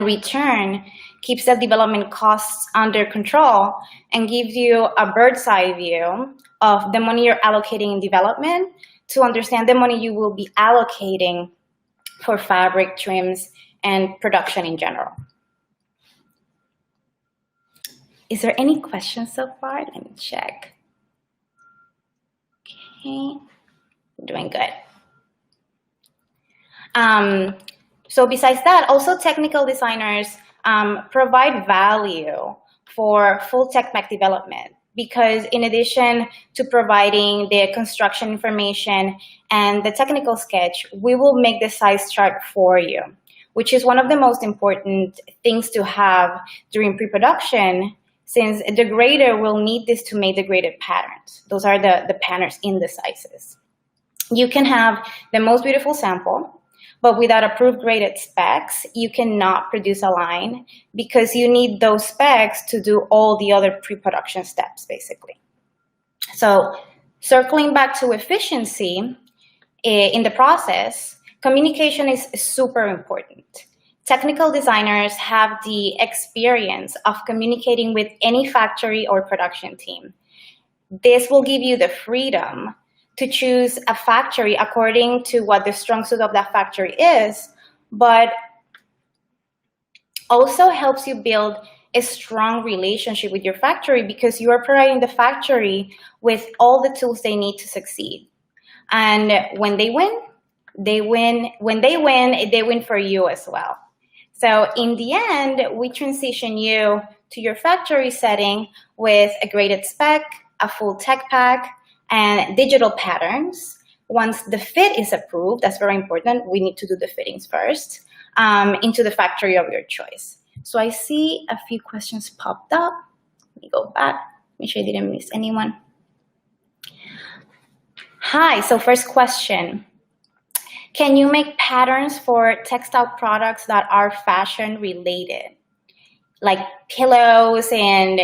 return keeps the development costs under control and gives you a bird's eye view of the money you're allocating in development to understand the money you will be allocating for fabric, trims, and production in general. Is there any questions so far? Let me check. Okay, doing good. So besides that, also technical designers provide value for full tech pack development, because in addition to providing the construction information and the technical sketch, we will make the size chart for you, which is one of the most important things to have during pre-production, since the grader will need this to make the graded patterns. Those are the patterns in the sizes. You can have the most beautiful sample, but without approved graded specs, you cannot produce a line, because you need those specs to do all the other pre-production steps, basically. So circling back to efficiency in the process, communication is super important. Technical designers have the experience of communicating with any factory or production team. This will give you the freedom to choose a factory according to what the strong suit of that factory is, but also helps you build a strong relationship with your factory, because you are providing the factory with all the tools they need to succeed. And when they win, they win. When they win for you as well. So in the end, we transition you to your factory setting with a graded spec, a full tech pack, and digital patterns. Once the fit is approved, that's very important. We need to do the fittings first, into the factory of your choice. So I see a few questions popped up. Let me go back, make sure I didn't miss anyone. Hi, so first question. Can you make patterns for textile products that are fashion related? Like pillows and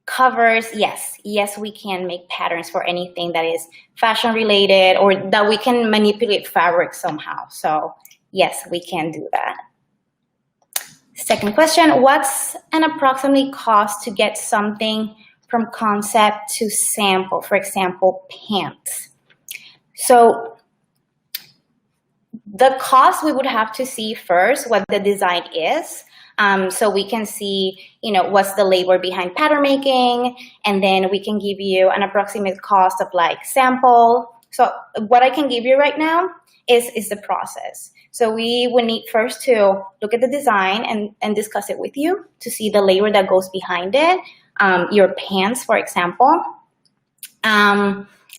covers? Yes, we can make patterns for anything that is fashion related or that we can manipulate fabric somehow. So yes, we can do that. Second question, what's an approximate cost to get something from concept to sample, for example, pants? So the cost, we would have to see first what the design is. So we can see, what's the labor behind pattern making, and then we can give you an approximate cost of like sample. So what I can give you right now is the process. So we would need first to look at the design and discuss it with you to see the labor that goes behind it, your pants, for example.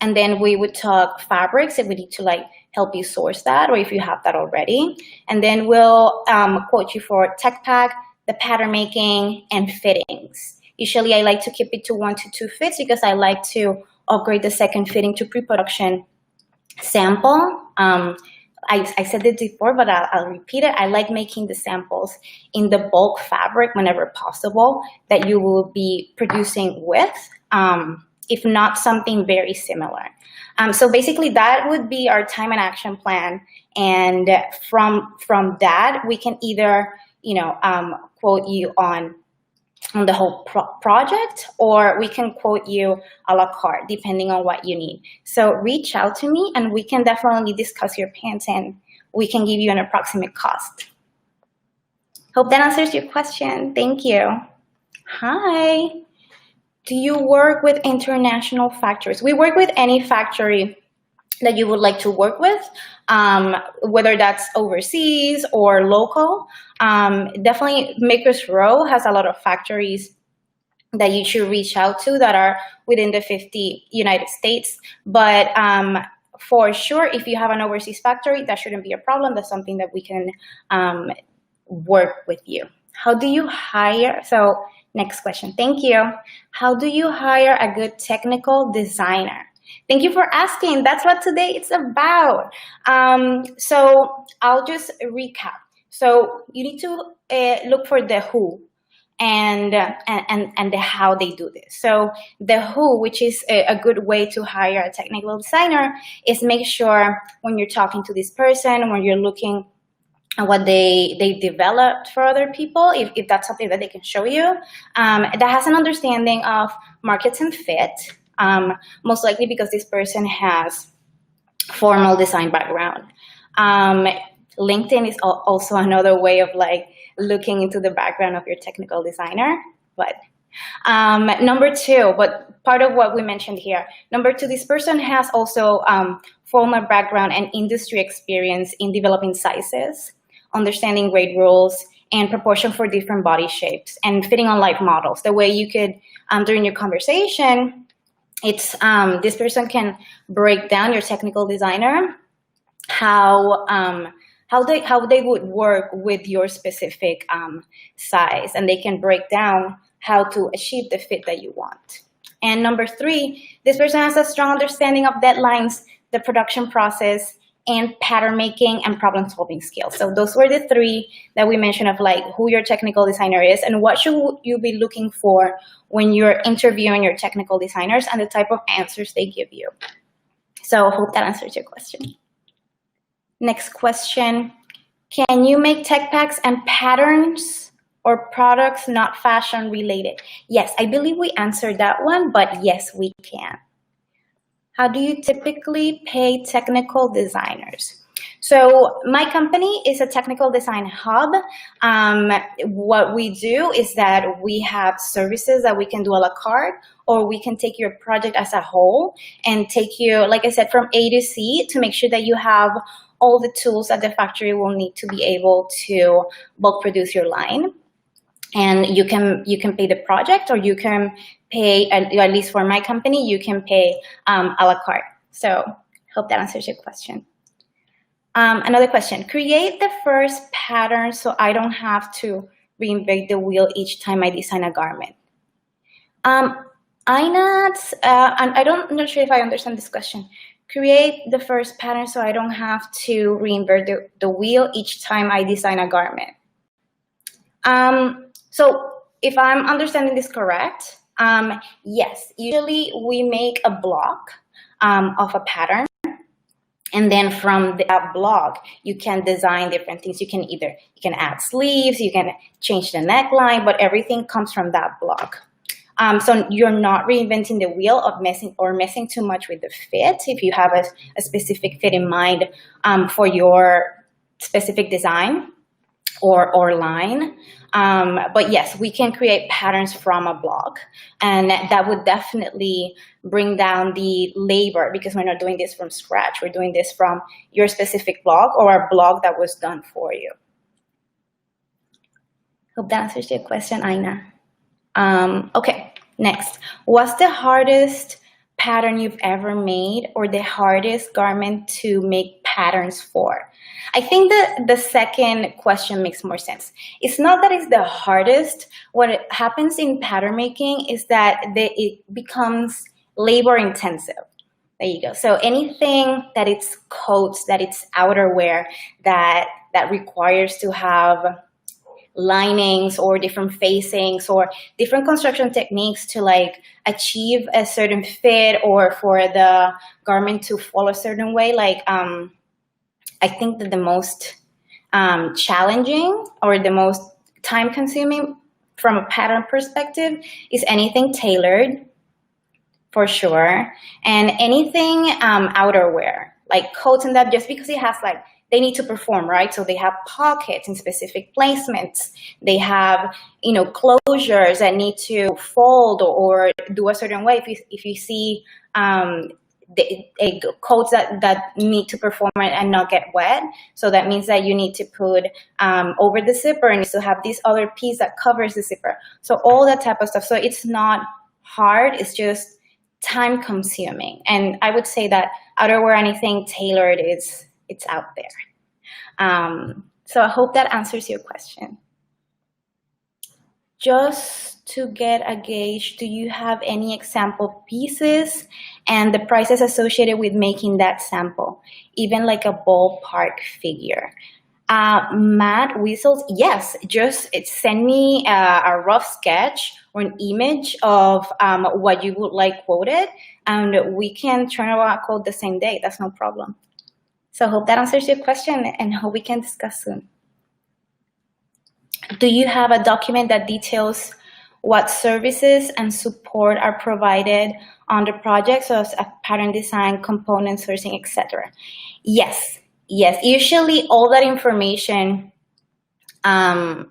And then we would talk fabrics if we need to like help you source that, or if you have that already. And then we'll quote you for tech pack, the pattern making, and fittings. Usually I like to keep it to 1 to 2 fits because I like to upgrade the second fitting to pre-production sample. I said it before, but I'll repeat it. I like making the samples in the bulk fabric whenever possible that you will be producing with, if not something very similar. So basically that would be our time and action plan. And from that, we can either, quote you on the whole project, or we can quote you a la carte, depending on what you need. So reach out to me and we can definitely discuss your pants and we can give you an approximate cost. Hope that answers your question. Thank you. Hi. Do you work with international factories? We work with any factory that you would like to work with, whether that's overseas or local. Definitely Makers Row has a lot of factories that you should reach out to that are within the 50 United States. But for sure, if you have an overseas factory, that shouldn't be a problem. That's something that we can work with you. How do you hire? So next question, thank you. How do you hire a good technical designer? Thank you for asking. That's what today it's about. So I'll just recap. So you need to look for the who and the how they do this. So the who, which is a good way to hire a technical designer, is make sure when you're talking to this person, when you're looking what they developed for other people, if that's something that they can show you, that has an understanding of markets and fit, most likely because this person has formal design background. LinkedIn is also another way of like looking into the background of your technical designer. But number two, but part of what we mentioned here, number two, this person has also formal background and industry experience in developing sizes, understanding grade rules, and proportion for different body shapes, and fitting on live models. The way you could, during your conversation, it's this person can break down your technical designer, how they would work with your specific size, and they can break down how to achieve the fit that you want. And number three, this person has a strong understanding of deadlines, the production process, and pattern making and problem solving skills. So those were the three that we mentioned of like who your technical designer is and what should you be looking for when you're interviewing your technical designers and the type of answers they give you. So I hope that answers your question. Next question, can you make tech packs and patterns or products not fashion related? Yes, I believe we answered that one, but yes, we can. How do you typically pay technical designers? So my company is a technical design hub. What we do is that we have services that we can do a la carte, or we can take your project as a whole and take you, like I said, from A to C to make sure that you have all the tools that the factory will need to be able to bulk produce your line. And you can pay the project, or you can pay, at least for my company, you can pay a la carte. So hope that answers your question. Another question, create the first pattern so I don't have to reinvent the wheel each time I design a garment. I'm not sure if I understand this question. Create the first pattern so I don't have to reinvent the wheel each time I design a garment. So if I'm understanding this correct, yes, usually we make a block of a pattern, and then from that block, you can design different things. You can add sleeves, you can change the neckline, but everything comes from that block. So you're not reinventing the wheel of messing too much with the fit if you have a specific fit in mind for your specific design or line. But yes, we can create patterns from a blog, and that would definitely bring down the labor because we're not doing this from scratch. We're doing this from your specific blog or a blog that was done for you. Hope that answers your question, Aina. Okay, next. What's the hardest pattern you've ever made, or the hardest garment to make patterns for? I think that the second question makes more sense. It's not that it's the hardest. What happens in pattern making is that it becomes labor intensive. There you go. So anything that it's coats, that it's outerwear, that requires to have linings or different facings or different construction techniques to like achieve a certain fit or for the garment to fall a certain way, like I think that the most challenging or the most time consuming from a pattern perspective is anything tailored, for sure, and anything outerwear, like coats and that, just because it has like, they need to perform, right? So they have pockets in specific placements. They have, closures that need to fold or do a certain way. If you see coats that need to perform and not get wet, so that means that you need to put over the zipper, and you still have this other piece that covers the zipper. So all that type of stuff. So it's not hard. It's just time consuming. And I would say that outerwear, anything tailored, it's out there. So I hope that answers your question. Just to get a gauge, do you have any example pieces and the prices associated with making that sample, even like a ballpark figure? Matt Whistles, yes, just send me a rough sketch or an image of what you would like quoted, and we can turn around a quote the same day. That's no problem. So I hope that answers your question, and hope we can discuss soon. Do you have a document that details what services and support are provided on the project, so as pattern design, component sourcing, etc.? Yes, yes. Usually all that information, the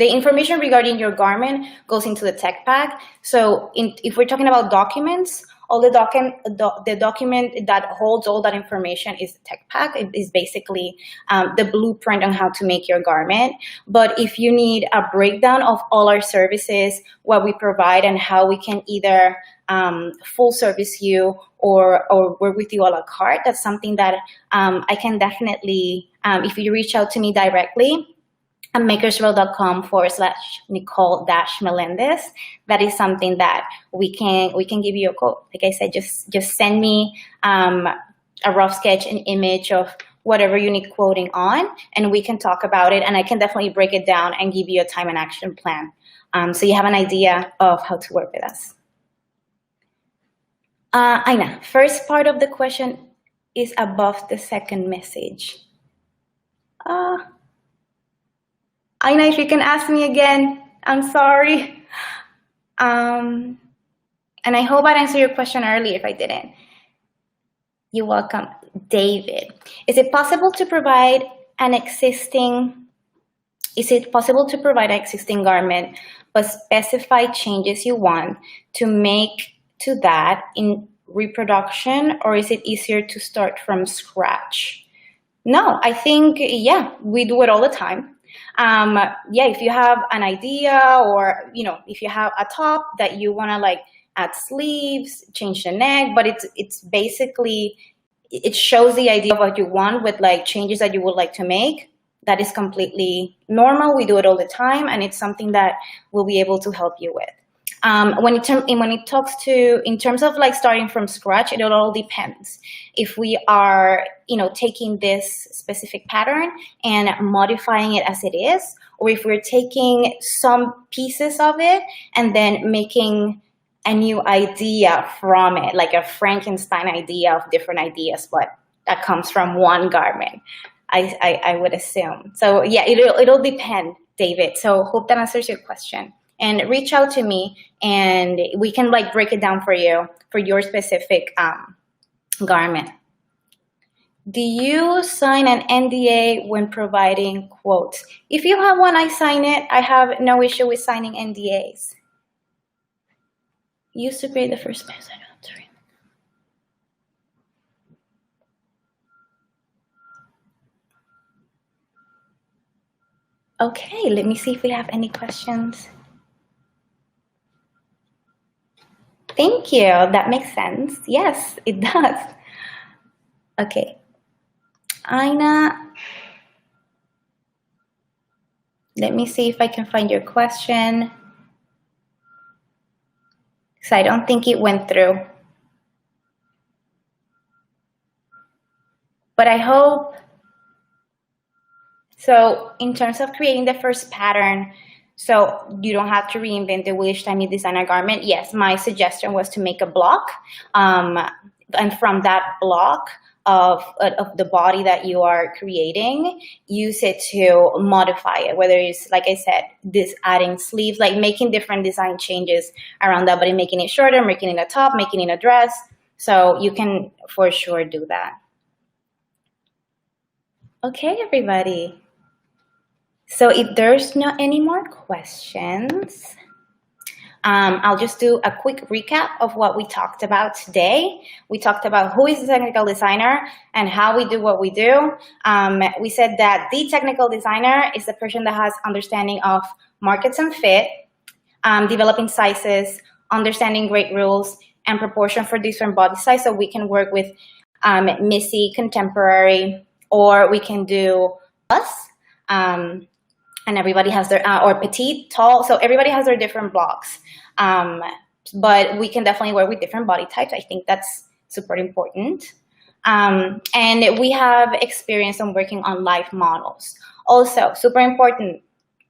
information regarding your garment goes into the tech pack. So if we're talking about documents, all the document that holds all that information is the tech pack. It is basically the blueprint on how to make your garment. But if you need a breakdown of all our services, what we provide, and how we can either full service you or work with you a la carte, that's something that I can definitely, if you reach out to me directly, at makersrow.com/Nicole-Melendez. That is something that we can give you a quote. Like I said, just send me a rough sketch, an image of whatever you need quoting on, and we can talk about it. And I can definitely break it down and give you a time and action plan, so you have an idea of how to work with us. Aina, first part of the question is above the second message. Aina, if you can ask me again, I'm sorry. And I hope I answered your question earlier if I didn't. You're welcome. David, is it possible to provide an existing garment, but specify changes you want to make to that in reproduction, or is it easier to start from scratch? No, I think, yeah, we do it all the time. If you have an idea, or if you have a top that you want to like add sleeves, change the neck, but it's basically, it shows the idea of what you want with like changes that you would like to make. That is completely normal. We do it all the time, and it's something that we'll be able to help you with. In terms of like starting from scratch, it all depends. If we are, taking this specific pattern and modifying it as it is, or if we're taking some pieces of it and then making a new idea from it, like a Frankenstein idea of different ideas, but that comes from one garment, I would assume. So yeah, it'll depend, David. So hope that answers your question. And reach out to me, and we can like break it down for you for your specific garment. Do you sign an NDA when providing quotes? If you have one, I sign it. I have no issue with signing NDAs. Used to create the first page. Okay, let me see if we have any questions. Thank you. That makes sense. Yes, it does. Okay. Aina, let me see if I can find your question. So I don't think it went through. But I hope. So in terms of creating the first pattern, so you don't have to reinvent the wheel each time you design a garment. Yes, my suggestion was to make a block, and from that block of the body that you are creating, use it to modify it. Whether it's, like I said, this adding sleeves, like making different design changes around that body, making it shorter, making it a top, making it a dress. So you can for sure do that. Okay, everybody. So if there's not any more questions, I'll just do a quick recap of what we talked about today. We talked about who is the technical designer and how we do what we do. We said that the technical designer is the person that has understanding of markets and fit, developing sizes, understanding great rules, and proportion for different body size. So we can work with Missy, contemporary, or we can do us. And everybody has their, or petite, tall, so everybody has their different blocks. But we can definitely work with different body types. I think that's super important. And we have experience on working on live models. Also, super important,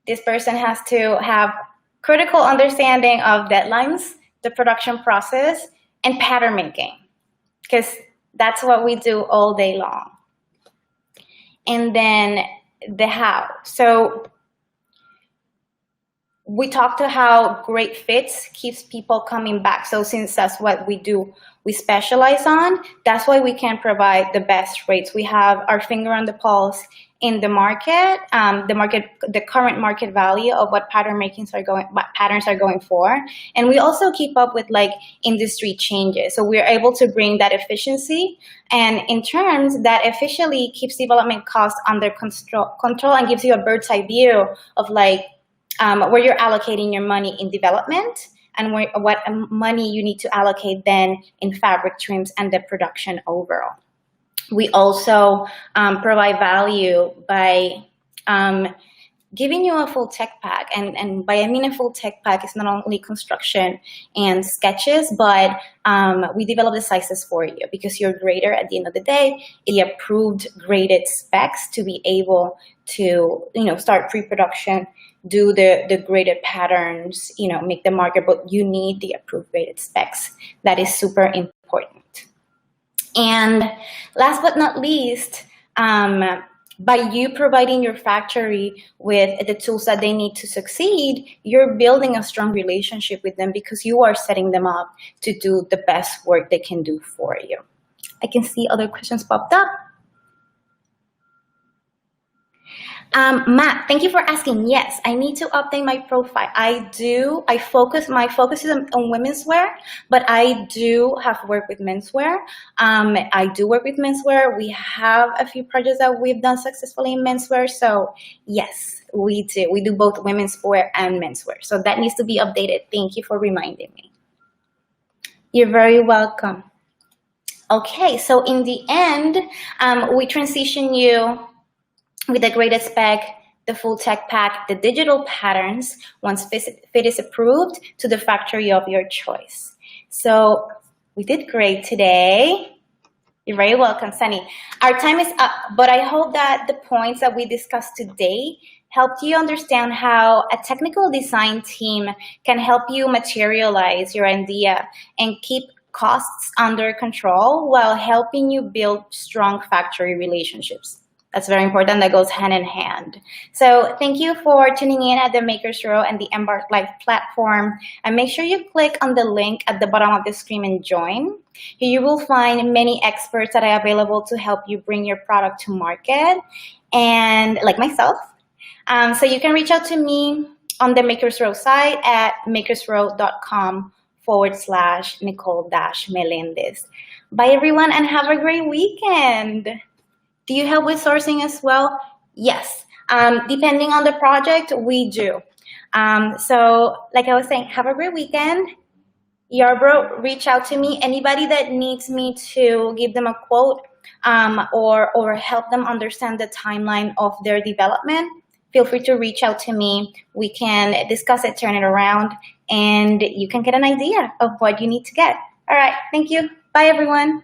this person has to have critical understanding of deadlines, the production process, and pattern making, because that's what we do all day long. And then the how. So we talked to how great fits keeps people coming back. So since that's what we do, we specialize on, that's why we can provide the best rates. We have our finger on the pulse in the market, the current market value of what patterns are going for. And we also keep up with like industry changes. So we're able to bring that efficiency, and in terms that efficiently keeps development costs under control and gives you a bird's eye view of like where you're allocating your money in development and what money you need to allocate then in fabric trims and the production overall. We also provide value by giving you a full tech pack. And by I mean a full tech pack, it's not only construction and sketches, but we develop the sizes for you because your grader at the end of the day, the approved graded specs to be able to start pre-production, do the graded patterns, make the market, but you need the approved graded specs. That is super important. And last but not least, by you providing your factory with the tools that they need to succeed, you're building a strong relationship with them because you are setting them up to do the best work they can do for you. I can see other questions popped up. Matt, thank you for asking. Yes, I need to update my profile. I do. My focus is on women's wear, but I do have work with menswear. I do work with menswear. We have a few projects that we've done successfully in menswear. So yes, we do. We do both women's wear and menswear. So that needs to be updated. Thank you for reminding me. You're very welcome. Okay, so in the end, we transition you with the graded spec, the full tech pack, the digital patterns, once fit is approved, to the factory of your choice. So we did great today. You're very welcome, Sunny. Our time is up, but I hope that the points that we discussed today helped you understand how a technical design team can help you materialize your idea and keep costs under control while helping you build strong factory relationships. That's very important. That goes hand in hand. So thank you for tuning in at the Makers Row and the Embark.live platform. And make sure you click on the link at the bottom of the screen and join. Here you will find many experts that are available to help you bring your product to market, and like myself. So you can reach out to me on the Makers Row site at makersrow.com/Nicole-Melendez. Bye everyone, and have a great weekend. Do you help with sourcing as well? Yes. Depending on the project, we do. So like I was saying, have a great weekend. Yarbrough, reach out to me. Anybody that needs me to give them a quote or help them understand the timeline of their development, feel free to reach out to me. We can discuss it, turn it around, and you can get an idea of what you need to get. All right. Thank you. Bye, everyone.